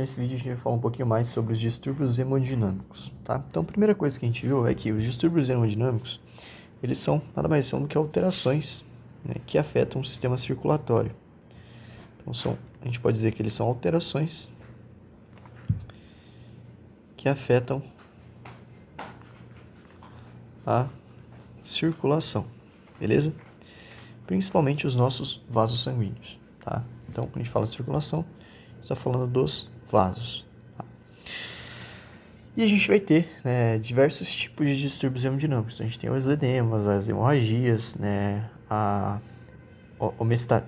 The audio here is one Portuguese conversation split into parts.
nesse vídeo a gente vai falar um pouquinho mais sobre os distúrbios hemodinâmicos, tá? Então, a primeira coisa que a gente viu é que os distúrbios hemodinâmicos, eles são nada mais são do que alterações, né, que afetam o sistema circulatório. Então, a gente pode dizer que eles são alterações que afetam a circulação, beleza? Principalmente os nossos vasos sanguíneos, tá? Então, quando a gente fala de circulação, a gente está falando dos vasos. Tá? E a gente vai ter, né, diversos tipos de distúrbios hemodinâmicos. Então, a gente tem os edemas, as hemorragias, né, a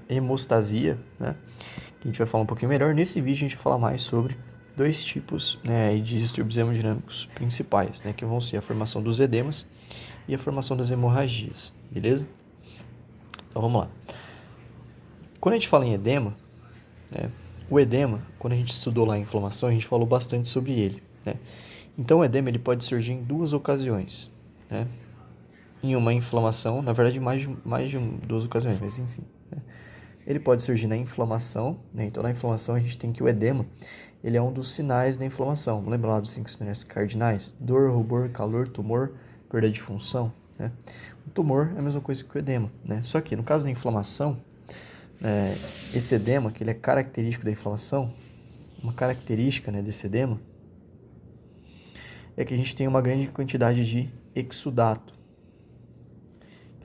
hemostasia, né, que a gente vai falar um pouquinho melhor. Nesse vídeo, a gente vai falar mais sobre dois tipos, né, de distúrbios hemodinâmicos principais, né, que vão ser a formação dos edemas e a formação das hemorragias, beleza? Então, vamos lá. Quando a gente fala em edema, né, o edema, quando a gente estudou lá a inflamação, a gente falou bastante sobre ele, né? Então, o edema ele pode surgir em duas ocasiões, né? Em uma inflamação, na verdade, duas ocasiões, mas enfim, né? Ele pode surgir na inflamação, né? Então, na inflamação, a gente tem que o edema, ele é um dos sinais da inflamação. Lembra lá dos 5 sinais cardinais? Dor, rubor, calor, tumor, perda de função, né? O tumor é a mesma coisa que o edema, né? Só que, no caso da inflamação, esse edema, que ele é característico da inflamação, uma característica, né, desse edema, é que a gente tem uma grande quantidade de exudato.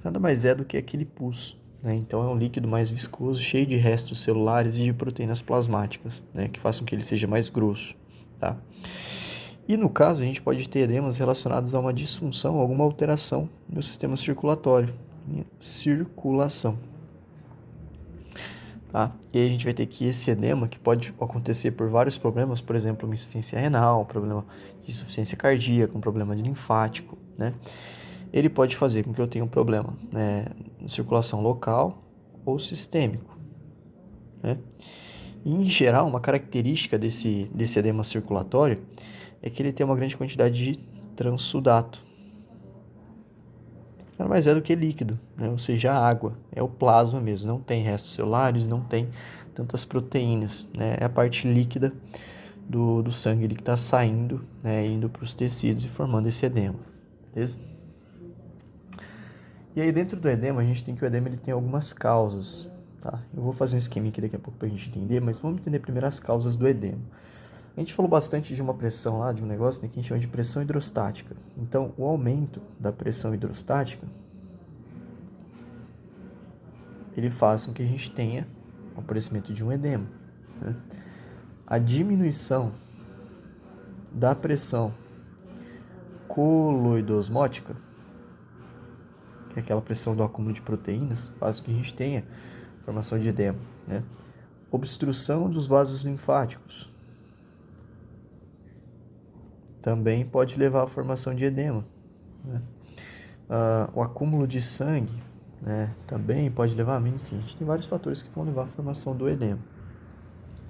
Nada mais é do que aquele pus, né? Então é um líquido mais viscoso, cheio de restos celulares e de proteínas plasmáticas, né, que façam que ele seja mais grosso, tá? E no caso, a gente pode ter edemas relacionados a uma disfunção, alguma alteração no sistema circulatório, circulação. Tá? E aí a gente vai ter que esse edema, que pode acontecer por vários problemas, por exemplo, uma insuficiência renal, um problema de insuficiência cardíaca, um problema de linfático, né? Ele pode fazer com que eu tenha um problema, né, de circulação local ou sistêmico, né? E, em geral, uma característica desse edema circulatório é que ele tem uma grande quantidade de transsudato. Nada mais é do que líquido, né? Ou seja, a água, é o plasma mesmo, não tem restos celulares, não tem tantas proteínas, né? É a parte líquida do sangue que está saindo, né, indo para os tecidos e formando esse edema, beleza? E aí dentro do edema, a gente tem que o edema ele tem algumas causas, tá? Eu vou fazer um esquema aqui daqui a pouco para a gente entender, mas vamos entender primeiro as causas do edema. A gente falou bastante de uma pressão lá, de um negócio, né, que a gente chama de pressão hidrostática. Então, o aumento da pressão hidrostática ele faz com que a gente tenha o aparecimento de um edema, né? A diminuição da pressão coloidosmótica, que é aquela pressão do acúmulo de proteínas, faz com que a gente tenha formação de edema, né? Obstrução dos vasos linfáticos também pode levar à formação de edema, né? O acúmulo de sangue, né, também pode levar, enfim, a gente tem vários fatores que vão levar à formação do edema.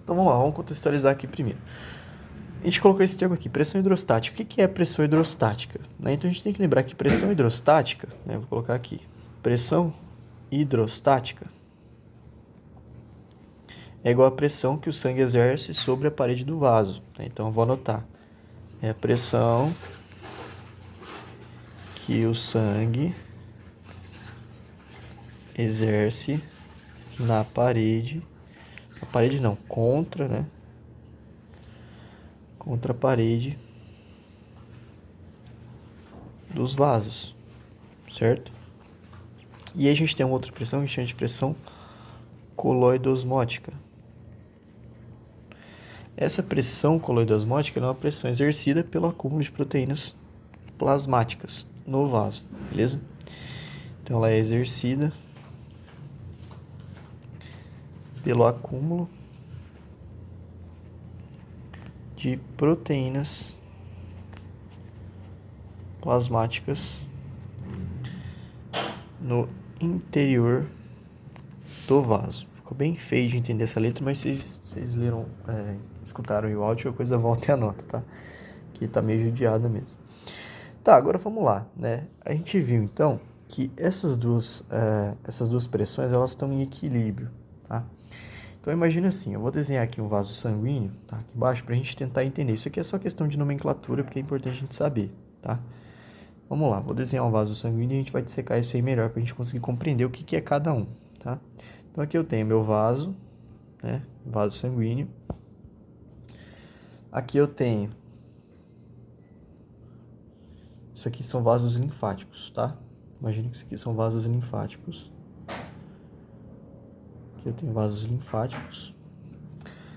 Então vamos lá, vamos contextualizar aqui primeiro. A gente colocou esse termo aqui, pressão hidrostática. O que é pressão hidrostática? Né? Então a gente tem que lembrar que pressão hidrostática, né, vou colocar aqui, pressão hidrostática é igual à pressão que o sangue exerce sobre a parede do vaso. Né? Então eu vou anotar. É a pressão que o sangue exerce na parede não, contra, né? Contra a parede dos vasos, certo? E aí a gente tem uma outra pressão que a gente chama de pressão coloidosmótica. Essa pressão coloidosmótica é uma pressão exercida pelo acúmulo de proteínas plasmáticas no vaso, beleza? Então ela é exercida pelo acúmulo de proteínas plasmáticas no interior do vaso. Ficou bem feio de entender essa letra, mas vocês leram, escutaram o áudio, a coisa volta e anota, tá? Que tá meio judiada mesmo. Tá, agora vamos lá, né? A gente viu então que essas duas pressões elas estão em equilíbrio, tá? Então imagina assim, eu vou desenhar aqui um vaso sanguíneo, tá? Aqui embaixo, para a gente tentar entender. Isso aqui é só questão de nomenclatura, porque é importante a gente saber, tá? Vamos lá, vou desenhar um vaso sanguíneo e a gente vai dissecar isso aí melhor para a gente conseguir compreender o que é cada um, tá? Então aqui eu tenho meu vaso, né? Vaso sanguíneo. Aqui eu tenho... Isso aqui são vasos linfáticos, tá? Imagina que isso aqui são vasos linfáticos. Aqui eu tenho vasos linfáticos.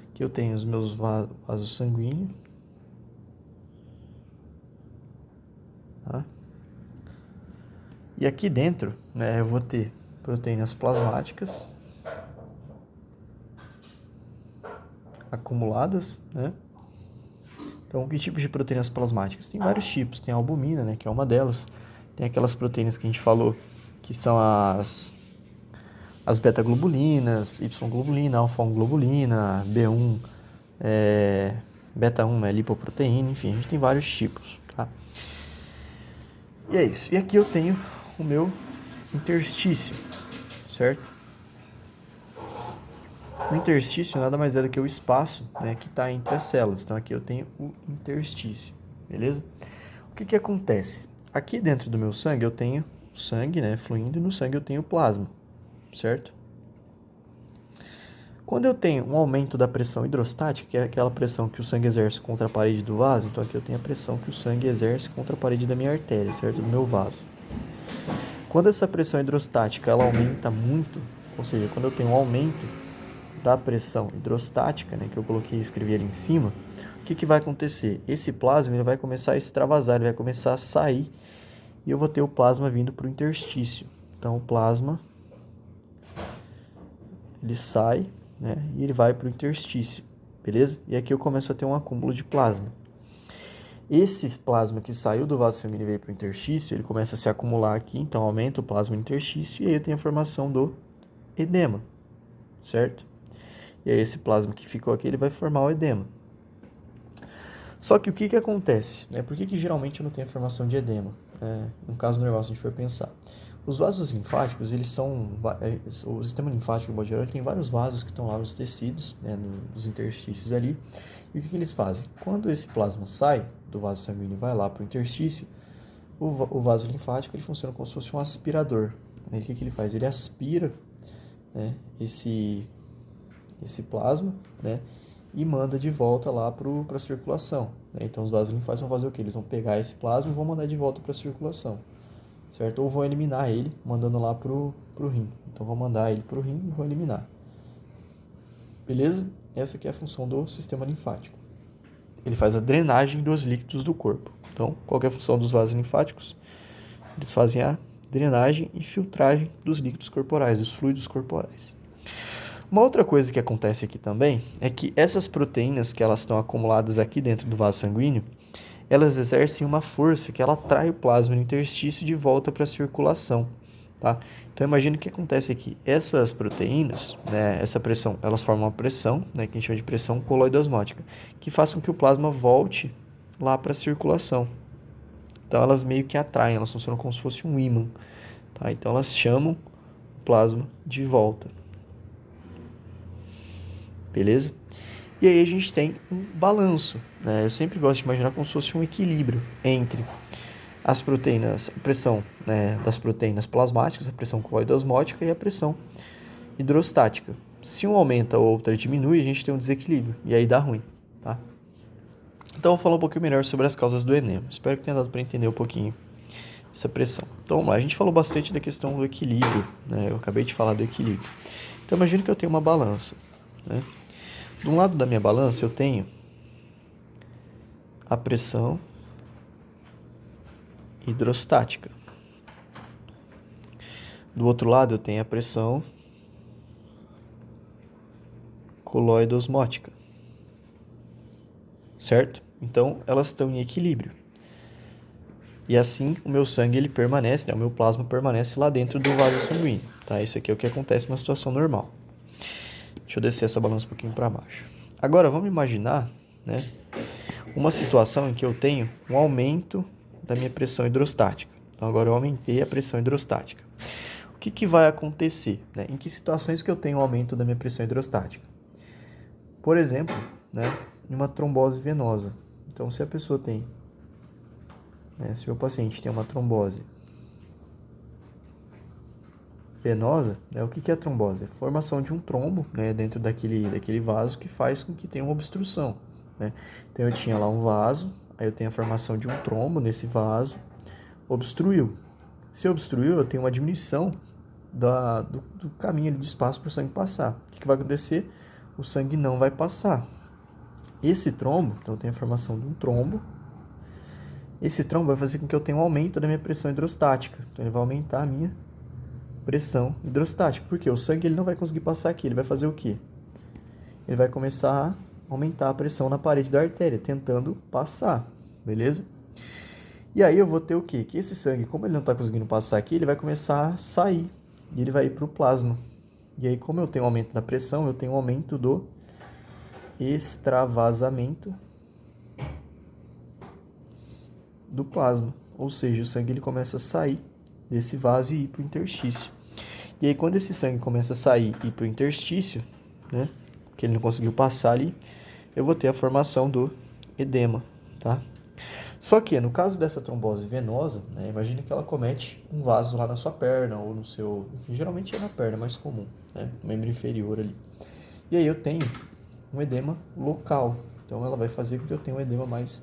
Aqui eu tenho os meus vasos sanguíneos. Tá? E aqui dentro, né, eu vou ter proteínas plasmáticas acumuladas, né? Então, que tipo de proteínas plasmáticas? Tem vários tipos. Tem a albumina, né, que é uma delas. Tem aquelas proteínas que a gente falou, que são as beta-globulinas, Y-globulina, alfa-globulina, B1, beta-1, né, lipoproteína, enfim, a gente tem vários tipos, tá? E é isso. E aqui eu tenho o meu interstício, certo? O interstício nada mais é do que o espaço, né, que está entre as células. Então aqui eu tenho o interstício, beleza? O que acontece? Aqui dentro do meu sangue eu tenho sangue, né, fluindo, e no sangue eu tenho plasma, certo? Quando eu tenho um aumento da pressão hidrostática, que é aquela pressão que o sangue exerce contra a parede do vaso, então aqui eu tenho a pressão que o sangue exerce contra a parede da minha artéria, certo? Do meu vaso. Quando essa pressão hidrostática ela aumenta muito, ou seja, quando eu tenho um aumento da pressão hidrostática, né, que eu coloquei e escrevi ali em cima, o que vai acontecer? Esse plasma ele vai começar a extravasar, ele vai começar a sair e eu vou ter o plasma vindo para o interstício. Então o plasma ele sai, né, e ele vai para o interstício, beleza? E aqui eu começo a ter um acúmulo de plasma. Esse plasma que saiu do vaso sanguíneo e veio para o interstício, ele começa a se acumular aqui, então aumenta o plasma no interstício e aí eu tenho a formação do edema, certo? E aí esse plasma que ficou aqui, ele vai formar o edema. Só que o que acontece? Por que geralmente eu não tenho a formação de edema? No caso normal, se a gente for pensar. Os vasos linfáticos, eles são... O sistema linfático, no modo geral, ele tem vários vasos que estão lá nos tecidos, né, nos interstícios ali. E o que eles fazem? Quando esse plasma sai do vaso sanguíneo e vai lá para o interstício, o vaso linfático ele funciona como se fosse um aspirador. O que ele faz? Ele aspira, né, esse plasma, né, e manda de volta lá para a circulação, né? Então os vasos linfáticos vão fazer o quê? Eles vão pegar esse plasma e vão mandar de volta para a circulação, certo? Ou vão eliminar ele, mandando lá pro rim. Então vão mandar ele pro rim e vão eliminar. Beleza? Essa aqui é a função do sistema linfático. Ele faz a drenagem dos líquidos do corpo. Então, qual é a função dos vasos linfáticos? Eles fazem a drenagem e filtragem dos líquidos corporais, dos fluidos corporais. Uma outra coisa que acontece aqui também é que essas proteínas que elas estão acumuladas aqui dentro do vaso sanguíneo, elas exercem uma força que ela atrai o plasma no interstício de volta para a circulação, tá? Então imagina o que acontece aqui. Essas proteínas, né, essa pressão, elas formam uma pressão, né, que a gente chama de pressão coloidosmótica, que faz com que o plasma volte lá para a circulação. Então elas meio que atraem, elas funcionam como se fosse um ímã, tá? Então elas chamam o plasma de volta. Beleza? E aí a gente tem um balanço, né? Eu sempre gosto de imaginar como se fosse um equilíbrio entre as proteínas, a pressão, né, das proteínas plasmáticas, a pressão coloidosmótica e a pressão hidrostática. Se um aumenta ou outra diminui, a gente tem um desequilíbrio e aí dá ruim, tá? Então eu vou falar um pouquinho melhor sobre as causas do edema. Espero que tenha dado para entender um pouquinho essa pressão. Então vamos lá, a gente falou bastante da questão do equilíbrio, né? Eu acabei de falar do equilíbrio. Então imagina que eu tenho uma balança, né? De um lado da minha balança eu tenho a pressão hidrostática. Do outro lado eu tenho a pressão coloidosmótica. Certo? Então elas estão em equilíbrio. E assim o meu sangue ele permanece, né? O meu plasma permanece lá dentro do vaso sanguíneo, tá? Isso aqui é o que acontece numa situação normal. Deixa eu descer essa balança um pouquinho para baixo. Agora vamos imaginar, né, uma situação em que eu tenho um aumento da minha pressão hidrostática. Então agora eu aumentei a pressão hidrostática. O que vai acontecer, né? Em que situações que eu tenho um aumento da minha pressão hidrostática? por exemplo, né, em uma trombose venosa. Então, se a pessoa tem, né, se o paciente tem uma trombose venosa, né, o que é a trombose? É a formação de um trombo, né, dentro daquele vaso que faz com que tenha uma obstrução, né? Então, eu tinha lá um vaso, aí eu tenho a formação de um trombo nesse vaso, obstruiu. Se obstruiu, eu tenho uma diminuição do caminho de espaço para o sangue passar. O que vai acontecer? O sangue não vai passar. Esse trombo, então eu tenho a formação de um trombo. Esse trombo vai fazer com que eu tenha um aumento da minha pressão hidrostática. Então ele vai aumentar a minha pressão hidrostática. Porque o sangue ele não vai conseguir passar aqui. Ele vai fazer o quê? Ele vai começar a aumentar a pressão na parede da artéria, tentando passar. Beleza? E aí eu vou ter o quê? Que esse sangue, como ele não está conseguindo passar aqui, ele vai começar a sair. E ele vai ir para o plasma. E aí, como eu tenho um aumento da pressão, eu tenho um aumento do extravasamento do plasma. Ou seja, o sangue ele começa a sair desse vaso e ir para o interstício. E aí, quando esse sangue começa a sair e ir para o interstício, né, que ele não conseguiu passar ali, eu vou ter a formação do edema, tá? Só que, no caso dessa trombose venosa, né, imagine que ela comete um vaso lá na sua perna ou no seu... Enfim, geralmente é na perna, mais comum, né, no membro inferior ali. E aí eu tenho um edema local. Então, ela vai fazer com que eu tenha um edema mais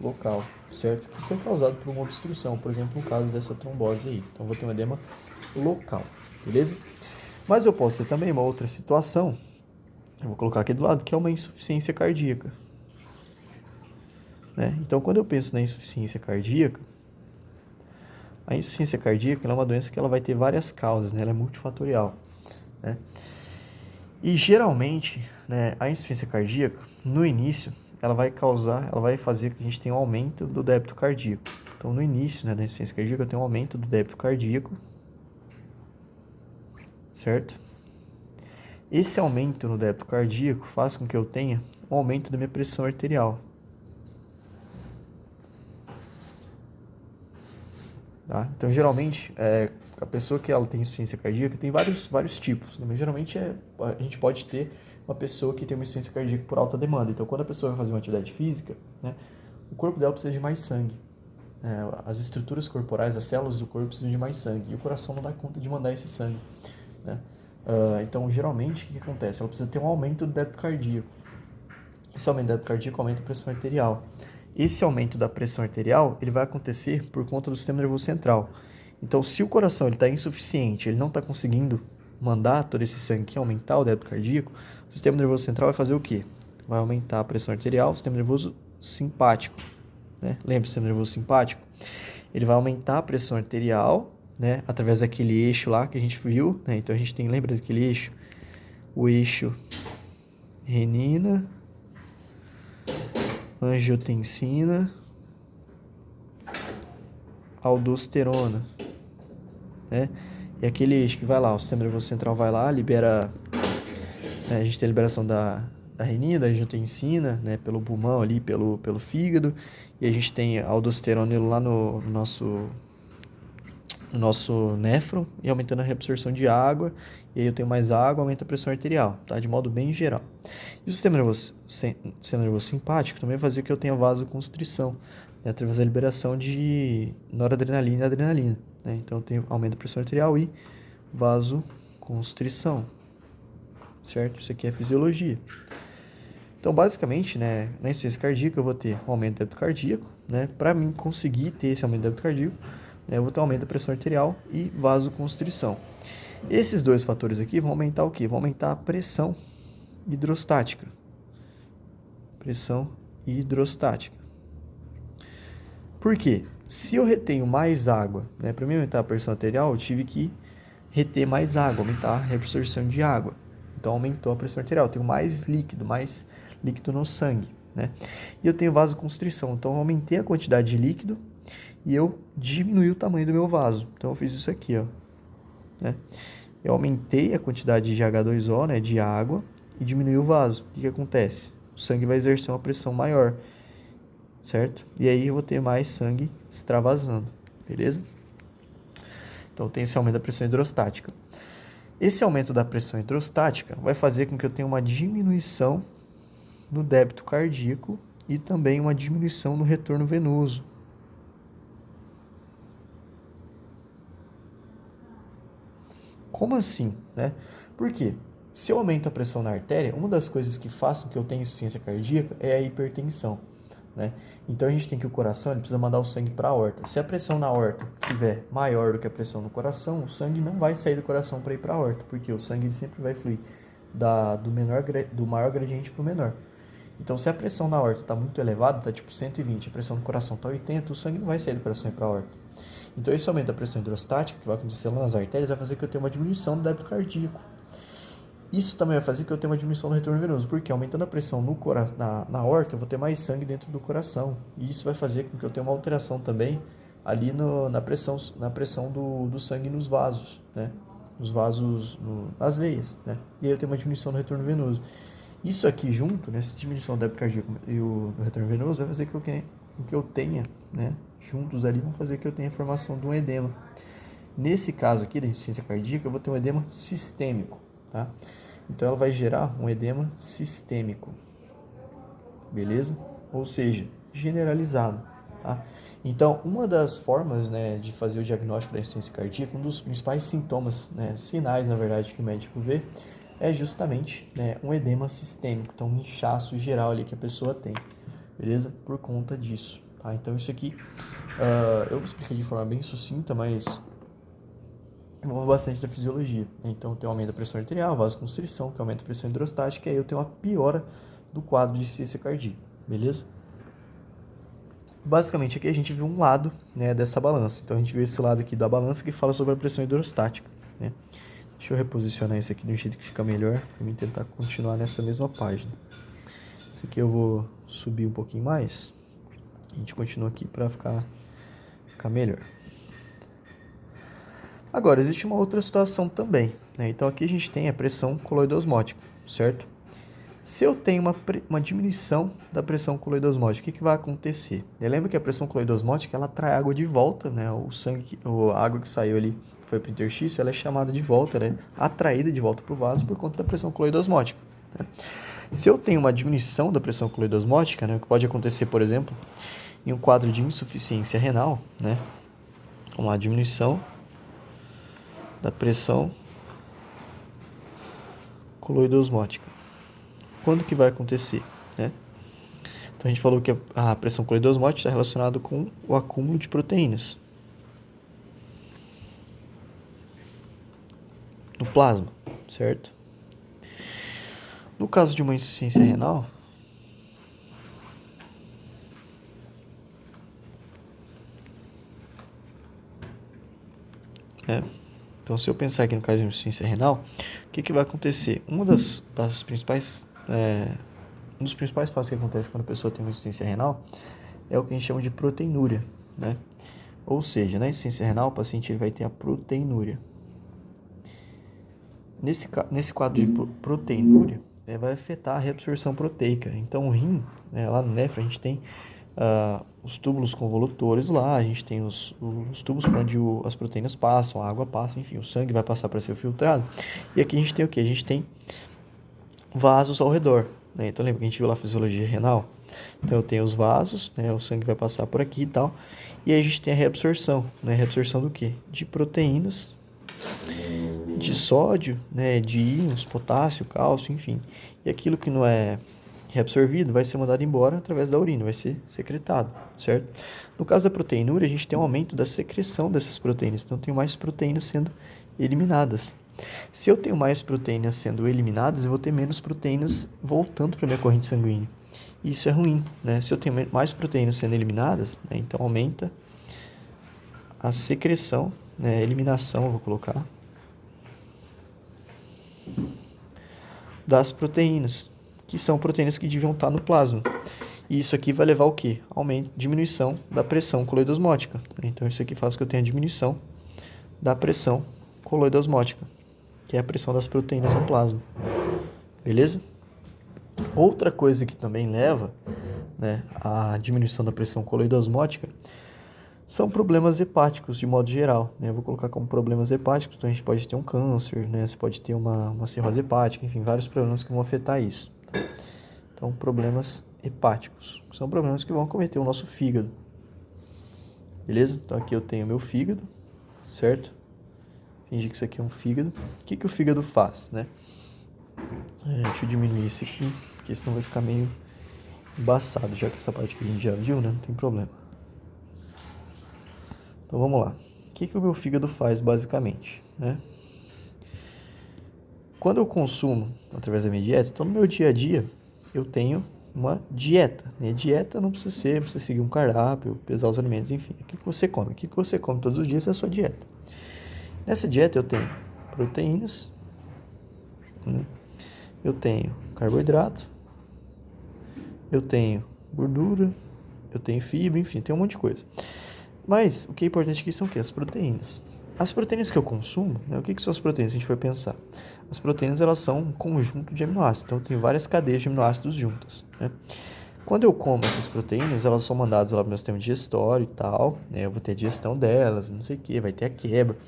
local, certo? Que foi causado por uma obstrução, por exemplo, no caso dessa trombose aí. Então, eu vou ter um edema local, beleza? Mas eu posso ter também uma outra situação, eu vou colocar aqui do lado, que é uma insuficiência cardíaca. Né? Então, quando eu penso na insuficiência cardíaca, a insuficiência cardíaca ela é uma doença que ela vai ter várias causas, né? Ela é multifatorial. Né? E geralmente, né, a insuficiência cardíaca, no início, ela vai fazer que a gente tenha um aumento do débito cardíaco. Então, no início, né, da insuficiência cardíaca, eu tenho um aumento do débito cardíaco, certo? Esse aumento no débito cardíaco faz com que eu tenha um aumento da minha pressão arterial. Tá? Então, geralmente, a pessoa que ela tem insuficiência cardíaca tem vários tipos. Né? Mas, geralmente, a gente pode ter uma pessoa que tem uma insuficiência cardíaca por alta demanda. Então, quando a pessoa vai fazer uma atividade física, né, o corpo dela precisa de mais sangue. As estruturas corporais, as células do corpo precisam de mais sangue. E o coração não dá conta de mandar esse sangue. Né? Então, geralmente, o que acontece? Ela precisa ter um aumento do débito cardíaco. Esse aumento do débito cardíaco aumenta a pressão arterial. Esse aumento da pressão arterial ele vai acontecer por conta do sistema nervoso central. Então, se o coração está insuficiente, ele não está conseguindo mandar todo esse sangue que aumentar o débito cardíaco, o sistema nervoso central vai fazer o quê? Vai aumentar a pressão arterial, o sistema nervoso simpático. Né? Lembra o sistema nervoso simpático? Ele vai aumentar a pressão arterial, né, através daquele eixo lá que a gente viu. Né? Então, a gente tem, lembra daquele eixo? O eixo renina, angiotensina, aldosterona, né? E aquele eixo que vai lá, o sistema nervoso central vai lá, libera, né, a gente tem a liberação da renina, da angiotensina, né, pelo pulmão ali, pelo fígado, e a gente tem a aldosterona lá no nosso néfron, e aumentando a reabsorção de água, e aí eu tenho mais água, aumenta a pressão arterial, tá? De modo bem geral. E o sistema nervoso simpático também vai fazer que eu tenha vasoconstrição, né? Através da liberação de noradrenalina e adrenalina, né? Então eu tenho aumento da pressão arterial e vasoconstrição, certo? Isso aqui é fisiologia. Então, basicamente, né, na insuficiência cardíaca eu vou ter um aumento do débito cardíaco, né? Para mim conseguir ter esse aumento do débito cardíaco, né, eu vou ter um aumento da pressão arterial e vasoconstrição. Esses dois fatores aqui vão aumentar o quê? Vão aumentar a pressão hidrostática. Pressão hidrostática. Por quê? Se eu retenho mais água, né, para mim aumentar a pressão arterial, eu tive que reter mais água, aumentar a reabsorção de água. Então, aumentou a pressão arterial. Eu tenho mais líquido no sangue, né? E eu tenho vasoconstrição. Então, eu aumentei a quantidade de líquido e eu diminui o tamanho do meu vaso. Então, eu fiz isso aqui, ó, né? Eu aumentei a quantidade de H2O, né, de água, e diminui o vaso. O que acontece? O sangue vai exercer uma pressão maior, certo? E aí eu vou ter mais sangue extravasando, beleza? Então, tem esse aumento da pressão hidrostática. Esse aumento da pressão hidrostática vai fazer com que eu tenha uma diminuição no débito cardíaco e também uma diminuição no retorno venoso. Como assim, né? Por quê? Se eu aumento a pressão na artéria, uma das coisas que faz com que eu tenha insuficiência cardíaca é a hipertensão, né? Então a gente tem que o coração ele precisa mandar o sangue para a aorta. Se a pressão na aorta estiver maior do que a pressão no coração, o sangue não vai sair do coração para ir para a aorta, porque o sangue ele sempre vai fluir do maior gradiente para o menor. Então, se a pressão na aorta está muito elevada, está tipo 120, a pressão do coração está 80, o sangue não vai sair do coração e ir para a aorta. Então, esse aumento da pressão hidrostática, que vai acontecer lá nas artérias, vai fazer que eu tenha uma diminuição do débito cardíaco. Isso também vai fazer que eu tenha uma diminuição do retorno venoso, porque aumentando a pressão na aorta, eu vou ter mais sangue dentro do coração. E isso vai fazer com que eu tenha uma alteração também ali na pressão do sangue nos vasos, né? Nos vasos, nas veias, né? E aí eu tenho uma diminuição do retorno venoso. Isso aqui junto, nessa diminuição do débito cardíaco e do retorno venoso, vai fazer com que eu tenha, né? Juntos ali vão fazer que eu tenha a formação de um edema. Nesse caso aqui da insuficiência cardíaca, eu vou ter um edema sistêmico, tá? Então ela vai gerar um edema sistêmico, beleza? Ou seja, generalizado, tá? Então, uma das formas, né, de fazer o diagnóstico da insuficiência cardíaca, um dos principais sintomas, né, sinais, na verdade, que o médico vê, é justamente, né, um edema sistêmico, então um inchaço geral ali que a pessoa tem, beleza? Por conta disso, tá? Então isso aqui, eu expliquei de forma bem sucinta, mas envolve bastante da fisiologia, né? Então tem um aumento da pressão arterial, vasoconstrição, que aumenta a pressão hidrostática, e aí eu tenho uma piora do quadro de insuficiência cardíaca, beleza? Basicamente aqui a gente viu um lado, né, dessa balança, então a gente viu esse lado aqui da balança que fala sobre a pressão hidrostática, né? Deixa eu reposicionar isso aqui de um jeito que fica melhor, para mim tentar continuar nessa mesma página. Esse aqui eu vou subir um pouquinho mais, a gente continua aqui para ficar melhor. Agora, existe uma outra situação também, né? Então aqui a gente tem a pressão coloidosmótica, certo? Se eu tenho uma diminuição da pressão coloidosmótica, o que vai acontecer? Lembra que a pressão coloidosmótica ela atrai água de volta, né? A água que saiu ali foi para o interstício, ela é chamada de volta, né? Atraída de volta para o vaso por conta da pressão coloidosmótica, né? Se eu tenho uma diminuição da pressão coloidosmótica, né? O que pode acontecer, por exemplo, em um quadro de insuficiência renal, né? Uma diminuição da pressão coloidosmótica. Quando que vai acontecer, né? Então a gente falou que a pressão coloidosmótica está relacionada com o acúmulo de proteínas no plasma, certo? No caso de uma insuficiência renal, então se eu pensar aqui no caso de uma insuficiência renal, o que vai acontecer? Um dos principais fatos que acontece quando a pessoa tem uma insuficiência renal é o que a gente chama de proteinúria, né? Ou seja, na insuficiência renal, o paciente ele vai ter a proteinúria. Nesse quadro de proteinúria, vai afetar a reabsorção proteica. Então, o rim, lá no néfron, a gente tem os túbulos convolutores lá, a gente tem os tubos por onde as proteínas passam, a água passa, enfim, o sangue vai passar para ser filtrado. E aqui a gente tem o quê? A gente tem vasos ao redor, né? Então, lembra que a gente viu lá a fisiologia renal? Então, eu tenho os vasos, né? O sangue vai passar por aqui e tal. E aí a gente tem a reabsorção, né? Reabsorção do quê? De proteínas, de sódio, né? De íons, potássio, cálcio, enfim. E aquilo que não é reabsorvido vai ser mandado embora através da urina, vai ser secretado, certo? No caso da proteinúria, a gente tem um aumento da secreção dessas proteínas, então tem mais proteínas sendo eliminadas. Se eu tenho mais proteínas sendo eliminadas, eu vou ter menos proteínas voltando para a minha corrente sanguínea. E isso é ruim, né? Se eu tenho mais proteínas sendo eliminadas, né, então aumenta a secreção, né, eliminação, eu vou colocar, das proteínas, que são proteínas que deviam estar no plasma. E isso aqui vai levar ao quê? Diminuição da pressão coloidosmótica. Então isso aqui faz que eu tenha diminuição da pressão coloidosmótica, que é a pressão das proteínas no plasma. Beleza? Outra coisa que também leva, né, à diminuição da pressão coloidosmótica são problemas hepáticos, de modo geral, né? Eu vou colocar como problemas hepáticos, então a gente pode ter um câncer, né? Você pode ter uma cirrose hepática, enfim, vários problemas que vão afetar isso. Tá? Então, problemas hepáticos, são problemas que vão acometer o nosso fígado. Beleza? Então, aqui eu tenho meu fígado, certo? Fingir que isso aqui é um fígado. O que o fígado faz, né? Deixa eu diminuir isso aqui, porque senão vai ficar meio embaçado, já que essa parte que a gente já viu, né? Não tem problema. Então, vamos lá. O que o meu fígado faz, basicamente, né? Quando eu consumo através da minha dieta, então no meu dia a dia, eu tenho uma dieta, né? Dieta não precisa ser, você seguir um cardápio, pesar os alimentos, enfim. O que você come? O que você come todos os dias é a sua dieta. Nessa dieta eu tenho proteínas, né? Eu tenho carboidrato, eu tenho gordura, eu tenho fibra, enfim, tem um monte de coisa. Mas o que é importante aqui são o quê? As proteínas. As proteínas que eu consumo, né? O que são as proteínas? Se a gente for pensar. As proteínas, elas são um conjunto de aminoácidos. Então, tem várias cadeias de aminoácidos juntas, né? Quando eu como essas proteínas, elas são mandadas lá para o meu sistema digestório e tal, né? Eu vou ter a digestão delas, não sei o que, vai ter a quebra.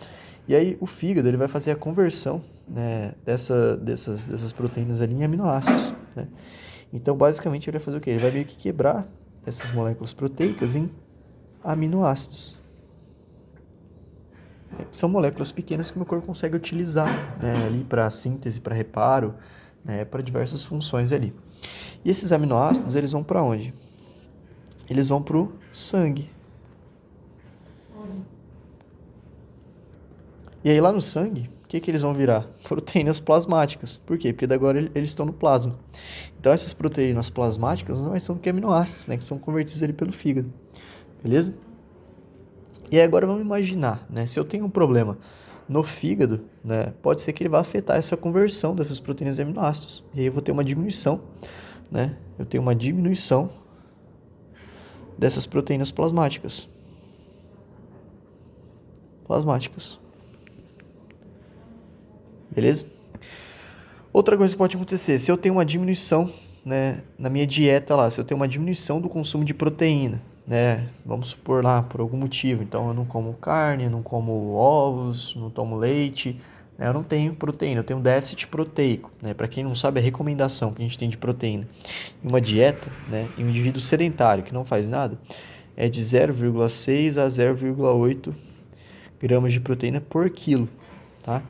E aí, o fígado, ele vai fazer a conversão, né, dessas proteínas ali em aminoácidos, né? Então, basicamente, ele vai fazer o quê? Ele vai meio que quebrar essas moléculas proteicas em aminoácidos. São moléculas pequenas que o meu corpo consegue utilizar, né, ali para síntese, para reparo, né, para diversas funções ali. E esses aminoácidos, eles vão para onde? Eles vão para o sangue. E aí lá no sangue, o que eles vão virar? Proteínas plasmáticas. Por quê? Porque agora eles estão no plasma. Então essas proteínas plasmáticas não são do que aminoácidos, né, que são convertidos ali pelo fígado. Beleza? E aí agora vamos imaginar, né? Se eu tenho um problema no fígado, né, pode ser que ele vá afetar essa conversão dessas proteínas em aminoácidos. E aí eu vou ter uma diminuição, né? Eu tenho uma diminuição dessas proteínas plasmáticas. Beleza? Outra coisa que pode acontecer, se eu tenho uma diminuição, né, na minha dieta lá, se eu tenho uma diminuição do consumo de proteína, né, vamos supor lá, por algum motivo, então eu não como carne, não como ovos, não tomo leite, né, eu não tenho proteína, eu tenho um déficit proteico, né, para quem não sabe, a recomendação que a gente tem de proteína em uma dieta, né, em um indivíduo sedentário que não faz nada, é de 0,6 a 0,8 gramas de proteína por quilo, tá?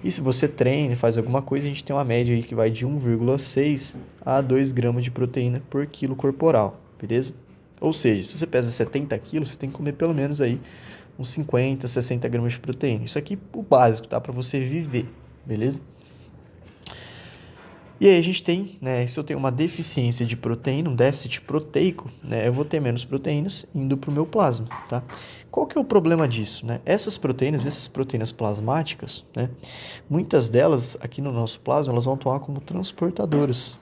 E se você treina e faz alguma coisa, a gente tem uma média aí que vai de 1,6 a 2 gramas de proteína por quilo corporal, beleza? Ou seja, se você pesa 70 quilos, você tem que comer pelo menos aí uns 50, 60 gramas de proteína. Isso aqui é o básico, tá? Para você viver, beleza? E aí a gente tem, né, se eu tenho uma deficiência de proteína, um déficit proteico, né, eu vou ter menos proteínas indo para o meu plasma, tá? Qual que é o problema disso, né? Essas proteínas plasmáticas, né, muitas delas aqui no nosso plasma, elas vão atuar como transportadoras.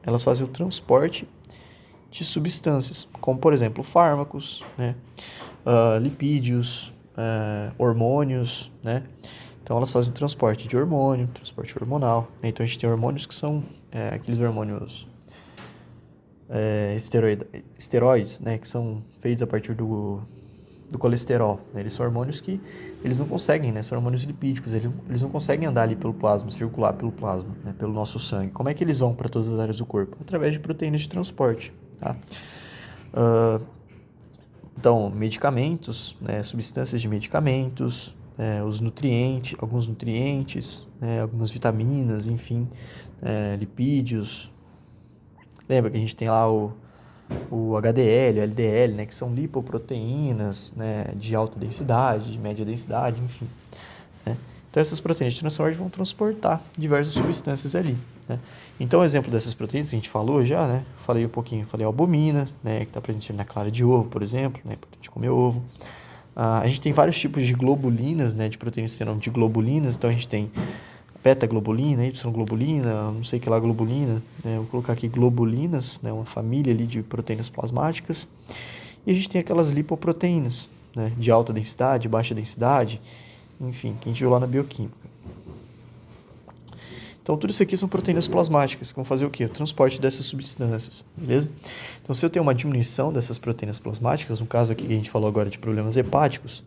Elas fazem o transporte de substâncias, como por exemplo fármacos, né, lipídios, hormônios, né? Então elas fazem o transporte de hormônio, transporte hormonal, né? Então a gente tem hormônios que são aqueles hormônios esteroides, né? Que são feitos a partir do colesterol, né? Eles são hormônios que eles não conseguem, né? São hormônios lipídicos, eles não conseguem andar ali pelo plasma, circular pelo plasma, né? Pelo nosso sangue. Como é que eles vão para todas as áreas do corpo? Através de proteínas de transporte, tá? Então, medicamentos, né? Substâncias de medicamentos, os nutrientes, alguns nutrientes, né, algumas vitaminas, enfim, lipídios. Lembra que a gente tem lá o HDL, o LDL, né, que são lipoproteínas, né, de alta densidade, de média densidade, enfim, né? Então essas proteínas de transporte vão transportar diversas substâncias ali, né? Então o exemplo dessas proteínas que a gente falou já, né, falei um pouquinho, falei a albumina, né, que está presente na clara de ovo, por exemplo, né, importante comer ovo. A gente tem vários tipos de globulinas, né, de proteínas que tem nome de globulinas. Então a gente tem beta-globulina, Y-globulina, não sei que lá globulina, né, vou colocar aqui globulinas, né, uma família ali de proteínas plasmáticas. E a gente tem aquelas lipoproteínas, né, de alta densidade, baixa densidade, enfim, que a gente viu lá na bioquímica. Então, tudo isso aqui são proteínas plasmáticas, que vão fazer o quê? O transporte dessas substâncias, beleza? Então, se eu tenho uma diminuição dessas proteínas plasmáticas, no caso aqui que a gente falou agora de problemas hepáticos,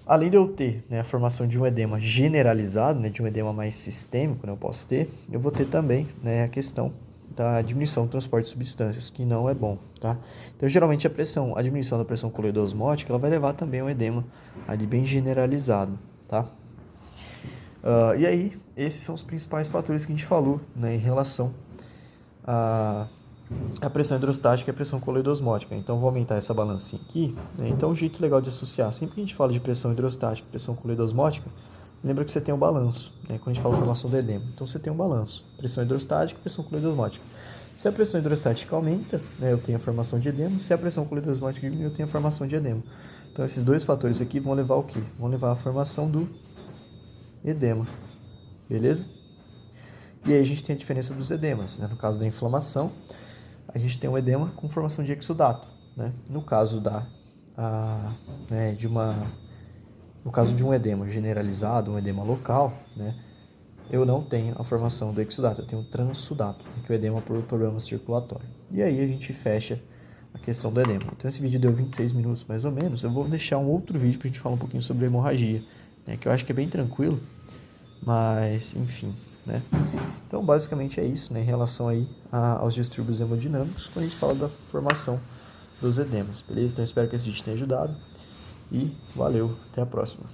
além de eu ter, né, a formação de um edema generalizado, né, de um edema mais sistêmico, né, eu vou ter também, né, a questão da diminuição do transporte de substâncias, que não é bom, tá? Então, geralmente, a diminuição da pressão coloidosmótica, ela vai levar também a um edema ali bem generalizado, tá? E aí, esses são os principais fatores que a gente falou, né, em relação a pressão hidrostática e a pressão coloidosmótica. Então, vou aumentar essa balancinha aqui, né? Então, um jeito legal de associar, sempre que a gente fala de pressão hidrostática e pressão coloidosmótica, lembra que você tem um balanço, né? Quando a gente fala de formação do edema. Então, você tem um balanço, pressão hidrostática e pressão coloidosmótica. Se a pressão hidrostática aumenta, né, eu tenho a formação de edema. Se a pressão coloidosmótica diminui, eu tenho a formação de edema. Então, esses dois fatores aqui vão levar ao quê? Vão levar à formação do edema, beleza? E aí a gente tem a diferença dos edemas, né? No caso da inflamação, a gente tem um edema com formação de exudato, né? No caso no caso de um edema generalizado, um edema local, né? Eu não tenho a formação do exudato, eu tenho o transsudato, que é o edema por problema circulatório. E aí a gente fecha a questão do edema. Então esse vídeo deu 26 minutos mais ou menos. Eu vou deixar um outro vídeo para a gente falar um pouquinho sobre a hemorragia, né? Que eu acho que é bem tranquilo, mas enfim, né? Então basicamente é isso, né? Em relação aí aos distúrbios hemodinâmicos, quando a gente fala da formação dos edemas, beleza? Então espero que esse vídeo tenha ajudado e valeu, até a próxima.